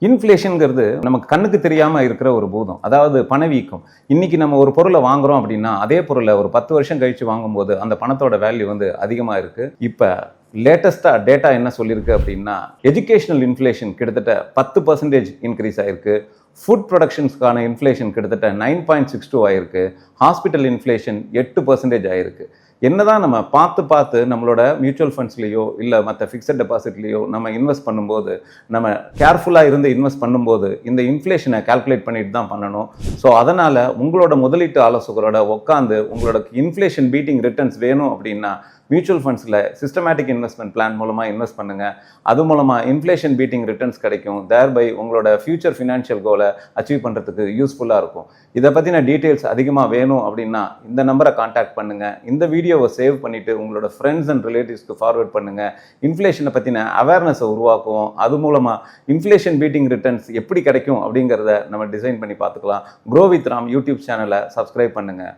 இன்ஃப்ளேஷன்ங்கிறது நமக்கு கண்ணுக்கு தெரியாம இருக்கிற ஒரு பூதம். அதாவது பணவீக்கம். இன்னைக்கு நம்ம ஒரு பொருளை வாங்குறோம் அப்படின்னா, அதே பொருளை ஒரு 10 வருஷம் கழிச்சு வாங்கும்போது அந்த பணத்தோட வேல்யூ அதிகமா இருக்கு. இப்ப லேட்டஸ்டா டேட்டா என்ன சொல்லியிருக்கு அப்படின்னா, எஜுகேஷனல் இன்ஃப்ளேஷன் கிட்டத்தட்ட 10% இன்க்ரீஸ் ஆயிருக்கு. ஃபுட் ப்ரொடக்ஷன்ஸ்க்கான இன்ஃப்ளேஷன் கிட்டத்தட்ட 9.62 ஆயிருக்கு. ஹாஸ்பிட்டல் இன்ஃப்ளேஷன் 8% ஆயிருக்கு. என்னதான் நம்ம பார்த்து நம்மளோட மியூச்சுவல் ஃபண்ட்ஸ்லேயோ இல்லை மற்ற ஃபிக்ஸட் டெபாசிட்லேயோ நம்ம இன்வெஸ்ட் பண்ணும்போது, நம்ம கேர்ஃபுல்லாக இருந்து இன்வெஸ்ட் பண்ணும்போது இந்த இன்ஃப்ளேஷனை கால்குலேட் பண்ணிட்டு தான் பண்ணணும். ஸோ அதனால் உங்களோட முதலீட்டு ஆலோசகரோட உட்காந்து உங்களோட இன்ஃப்ளேஷன் பீட்டிங் ரிட்டர்ன்ஸ் வேணும் அப்படின்னா மியூச்சுவல் ஃபண்ட்ஸில் சிஸ்டமேட்டிக் இன்வெஸ்ட்மெண்ட் பிளான் மூலமாக இன்வெஸ்ட் பண்ணுங்கள். அது மூலமாக இன்ஃப்ளேஷன் பீட்டிங் ரிட்டர்ன்ஸ் கிடைக்கும். தேர்பை உங்களோட ஃபியூச்சர் ஃபினான்ஷியல் கோலை அச்சீவ் பண்ணுறதுக்கு யூஸ்ஃபுல்லாக இருக்கும். இதை பற்றின டீட்டெயில்ஸ் அதிகமாக வேணும் அப்படின்னா இந்த நம்பரை கான்டாக்ட் பண்ணுங்கள். இந்த வீடியோவை சேவ் பண்ணிவிட்டு உங்களோட ஃப்ரெண்ட்ஸ் அண்ட் ரிலேட்டிவ்ஸ்க்கு ஃபார்வர்ட் பண்ணுங்கள். இன்ஃப்ளேஷனை பற்றின அவேர்னஸை உருவாக்குவோம். அது மூலமாக இன்ஃப்ளேஷன் பீட்டிங் ரிட்டர்ன்ஸ் எப்படி கிடைக்கும் அப்படிங்கிறத நம்ம டிசைன் பண்ணி பார்த்துக்கலாம். க்ரோ வித் ராம் யூடியூப் சேனலை சப்ஸ்கிரைப் பண்ணுங்கள்.